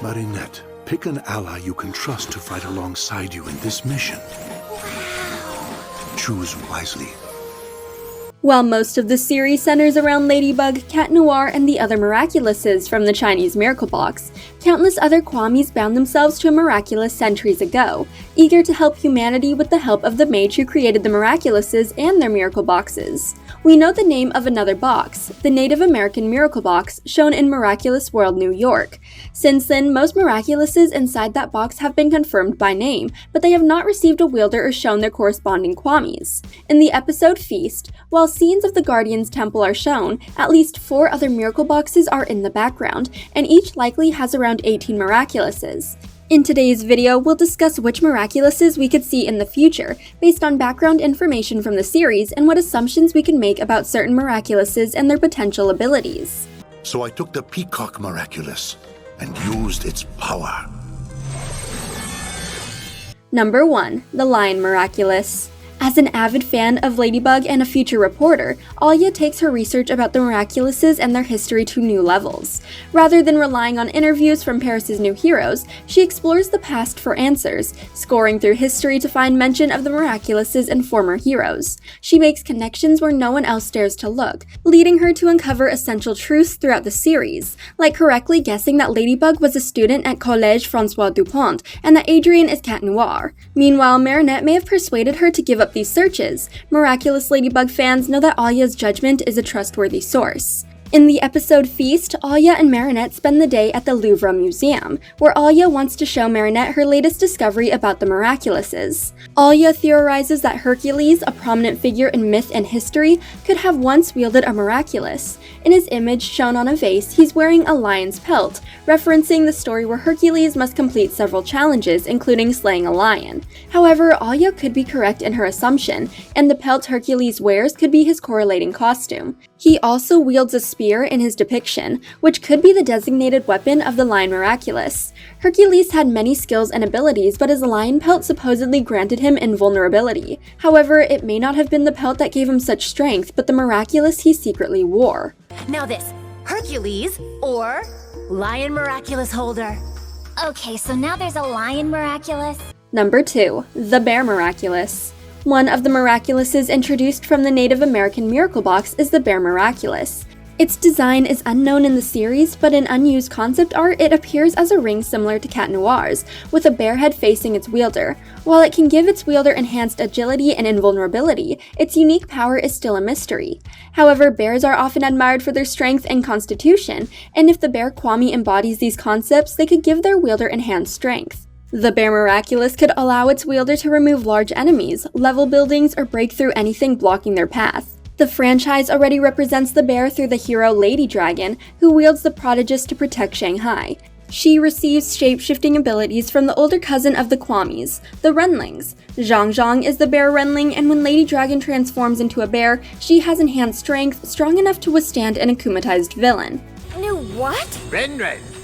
Marinette, pick an ally you can trust to fight alongside you in this mission. Choose wisely. While most of the series centers around Ladybug, Cat Noir, and the other Miraculouses from the Chinese Miracle Box, countless other Kwamis bound themselves to a Miraculous centuries ago, eager to help humanity with the help of the mage who created the Miraculouses and their Miracle Boxes. We know the name of another box, the Native American Miracle Box, shown in Miraculous World, New York. Since then, most Miraculouses inside that box have been confirmed by name, but they have not received a wielder or shown their corresponding Kwamis. In the episode Feast, while scenes of the Guardian's Temple are shown, at least 4 other Miracle Boxes are in the background, and each likely has around 18 Miraculouses. In today's video, we'll discuss which Miraculouses we could see in the future, based on background information from the series and what assumptions we can make about certain Miraculouses and their potential abilities. So I took the Peacock Miraculous and used its power. Number 1. The Lion Miraculous. As an avid fan of Ladybug and a future reporter, Alya takes her research about the Miraculouses and their history to new levels. Rather than relying on interviews from Paris's new heroes, she explores the past for answers, scoring through history to find mention of the Miraculouses and former heroes. She makes connections where no one else dares to look, leading her to uncover essential truths throughout the series, like correctly guessing that Ladybug was a student at Collège François Dupont and that Adrien is Cat Noir. Meanwhile, Marinette may have persuaded her to give up these searches. Miraculous Ladybug fans know that Alya's judgment is a trustworthy source. In the episode Feast, Alya and Marinette spend the day at the Louvre Museum, where Alya wants to show Marinette her latest discovery about the Miraculouses. Alya theorizes that Hercules, a prominent figure in myth and history, could have once wielded a Miraculous. In his image shown on a vase, he's wearing a lion's pelt, referencing the story where Hercules must complete several challenges, including slaying a lion. However, Alya could be correct in her assumption, and the pelt Hercules wears could be his correlating costume. He also wields a spear in his depiction, which could be the designated weapon of the Lion Miraculous. Hercules had many skills and abilities, but his lion pelt supposedly granted him invulnerability. However, it may not have been the pelt that gave him such strength, but the Miraculous he secretly wore. Now this, Hercules or Lion Miraculous holder. Okay, so now there's a Lion Miraculous. Number 2. The Bear Miraculous. One of the Miraculouses introduced from the Native American Miracle Box is the Bear Miraculous. Its design is unknown in the series, but in unused concept art it appears as a ring similar to Cat Noir's, with a bear head facing its wielder. While it can give its wielder enhanced agility and invulnerability, its unique power is still a mystery. However, bears are often admired for their strength and constitution, and if the bear Kwami embodies these concepts, they could give their wielder enhanced strength. The Bear Miraculous could allow its wielder to remove large enemies, level buildings, or break through anything blocking their path. The franchise already represents the bear through the hero Lady Dragon, who wields the Prodigus to protect Shanghai. She receives shape-shifting abilities from the older cousin of the Kwamis, the Renlings. Zhang Zhang is the bear Renling, and when Lady Dragon transforms into a bear, she has enhanced strength strong enough to withstand an akumatized villain. New what? Ren,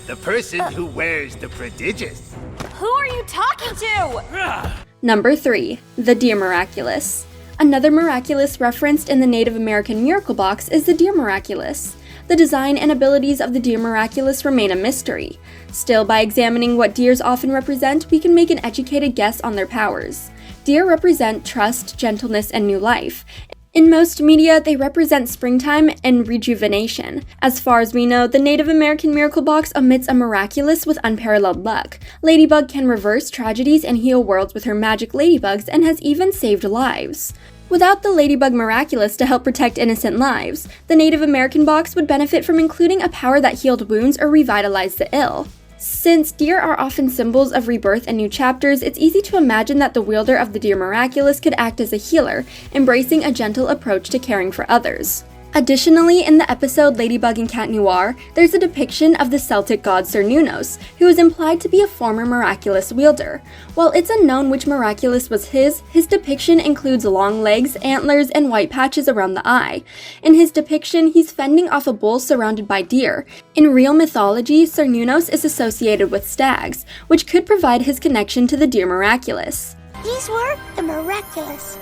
the person who wears the prodigious. Who are you talking to? Number 3. The Deer Miraculous. Another Miraculous referenced in the Native American Miracle Box is the Deer Miraculous. The design and abilities of the Deer Miraculous remain a mystery. Still, by examining what deers often represent, we can make an educated guess on their powers. Deer represent trust, gentleness, and new life. In most media, they represent springtime and rejuvenation. As far as we know, the Native American Miracle Box omits a Miraculous with unparalleled luck. Ladybug can reverse tragedies and heal worlds with her magic ladybugs and has even saved lives. Without the Ladybug Miraculous to help protect innocent lives, the Native American box would benefit from including a power that healed wounds or revitalized the ill. Since deer are often symbols of rebirth and new chapters, it's easy to imagine that the wielder of the Deer Miraculous could act as a healer, embracing a gentle approach to caring for others. Additionally, in the episode Ladybug and Cat Noir, there's a depiction of the Celtic god Cernunnos, who is implied to be a former Miraculous wielder. While it's unknown which Miraculous was his depiction includes long legs, antlers, and white patches around the eye. In his depiction, he's fending off a bull surrounded by deer. In real mythology, Cernunnos is associated with stags, which could provide his connection to the Deer Miraculous. These were the Miraculous.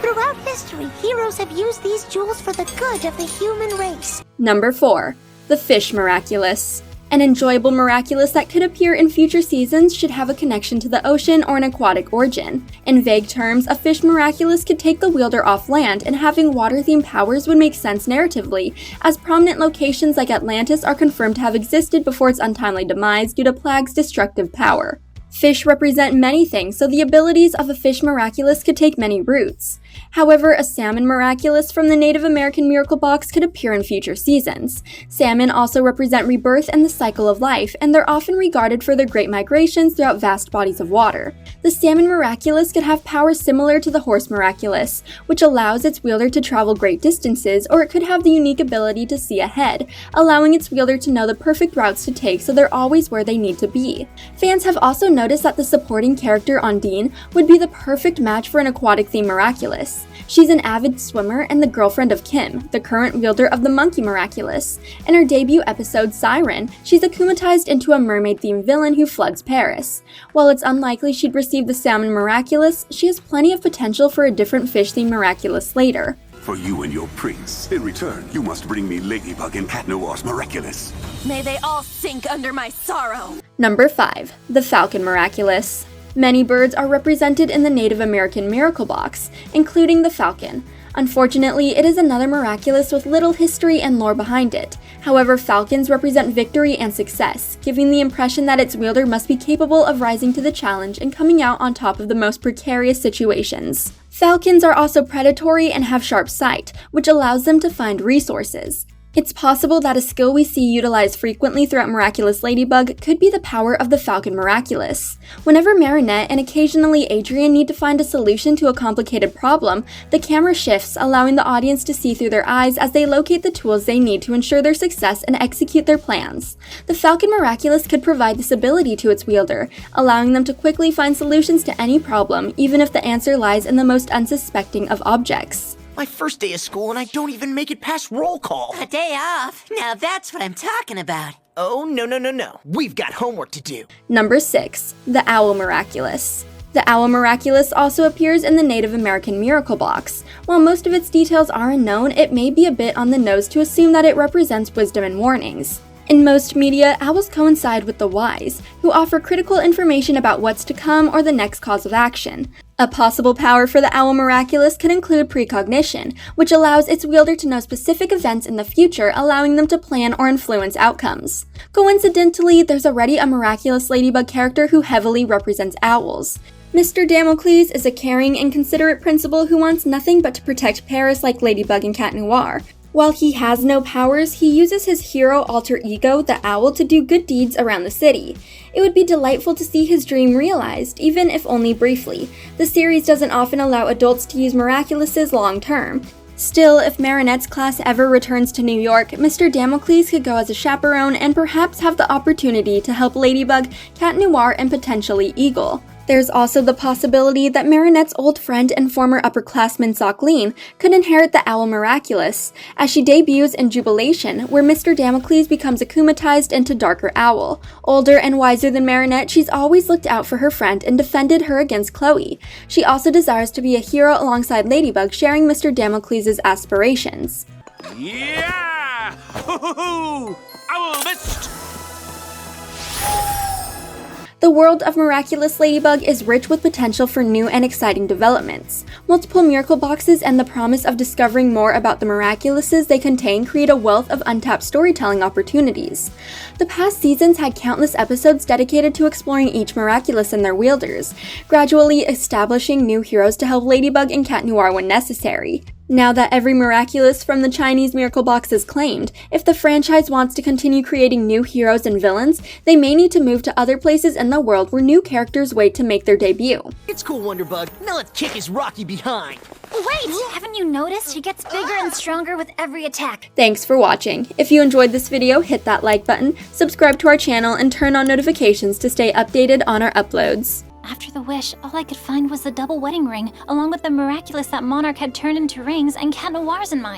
Throughout history, heroes have used these jewels for the good of the human race. Number 4. The Fish Miraculous. An enjoyable Miraculous that could appear in future seasons should have a connection to the ocean or an aquatic origin. In vague terms, a fish Miraculous could take the wielder off land, and having water-themed powers would make sense narratively, as prominent locations like Atlantis are confirmed to have existed before its untimely demise due to Plague's destructive power. Fish represent many things, so the abilities of a fish Miraculous could take many routes. However, a salmon Miraculous from the Native American Miracle Box could appear in future seasons. Salmon also represent rebirth and the cycle of life, and they're often regarded for their great migrations throughout vast bodies of water. The salmon Miraculous could have powers similar to the horse Miraculous, which allows its wielder to travel great distances, or it could have the unique ability to see ahead, allowing its wielder to know the perfect routes to take so they're always where they need to be. Fans have also noticed that the supporting character Ondine would be the perfect match for an aquatic-themed Miraculous. She's an avid swimmer and the girlfriend of Kim, the current wielder of the Monkey Miraculous. In her debut episode, Siren, she's akumatized into a mermaid-themed villain who floods Paris. While it's unlikely she'd receive the Salmon Miraculous, she has plenty of potential for a different fish-themed Miraculous later. For you and your prince. In return, you must bring me Ladybug and Cat Noir's Miraculous. May they all sink under my sorrow. Number 5. The Falcon Miraculous. Many birds are represented in the Native American Miracle Box, including the falcon. Unfortunately, it is another Miraculous with little history and lore behind it. However, falcons represent victory and success, giving the impression that its wielder must be capable of rising to the challenge and coming out on top of the most precarious situations. Falcons are also predatory and have sharp sight, which allows them to find resources. It's possible that a skill we see utilized frequently throughout Miraculous Ladybug could be the power of the Falcon Miraculous. Whenever Marinette and occasionally Adrian need to find a solution to a complicated problem, the camera shifts, allowing the audience to see through their eyes as they locate the tools they need to ensure their success and execute their plans. The Falcon Miraculous could provide this ability to its wielder, allowing them to quickly find solutions to any problem, even if the answer lies in the most unsuspecting of objects. My first day of school and I don't even make it past roll call. A day off. Now that's what I'm talking about. Oh, no. We've got homework to do. Number 6. The Owl Miraculous. The Owl Miraculous also appears in the Native American Miracle Box. While most of its details are unknown, it may be a bit on the nose to assume that it represents wisdom and warnings. In most media, owls coincide with the wise, who offer critical information about what's to come or the next cause of action. A possible power for the Owl Miraculous could include precognition, which allows its wielder to know specific events in the future, allowing them to plan or influence outcomes. Coincidentally, there's already a Miraculous Ladybug character who heavily represents owls. Mr. Damocles is a caring and considerate principal who wants nothing but to protect Paris like Ladybug and Cat Noir. While he has no powers, he uses his hero alter ego, the owl, to do good deeds around the city. It would be delightful to see his dream realized, even if only briefly. The series doesn't often allow adults to use Miraculouses long term. Still, if Marinette's class ever returns to New York, Mr. Damocles could go as a chaperone and perhaps have the opportunity to help Ladybug, Cat Noir, and potentially Eagle. There's also the possibility that Marinette's old friend and former upperclassman Sockleen could inherit the Owl Miraculous, as she debuts in Jubilation, where Mr. Damocles becomes akumatized into Darker Owl. Older and wiser than Marinette, she's always looked out for her friend and defended her against Chloe. She also desires to be a hero alongside Ladybug, sharing Mr. Damocles' aspirations. Yeah! Hoo-hoo-hoo! Owl missed! The world of Miraculous Ladybug is rich with potential for new and exciting developments. Multiple miracle boxes and the promise of discovering more about the Miraculouses they contain create a wealth of untapped storytelling opportunities. The past seasons had countless episodes dedicated to exploring each Miraculous and their wielders, gradually establishing new heroes to help Ladybug and Cat Noir when necessary. Now that every Miraculous from the Chinese Miracle Box is claimed, if the franchise wants to continue creating new heroes and villains, they may need to move to other places in the world where new characters wait to make their debut. It's cool, Wonderbug. Now let's kick his rocky behind. Wait, haven't you noticed? He gets bigger and stronger with every attack. Thanks for watching. If you enjoyed this video, hit that like button, subscribe to our channel, and turn on notifications to stay updated on our uploads. After the wish, all I could find was the double wedding ring, along with the Miraculous that Monarch had turned into rings and Cat Noir's in mine.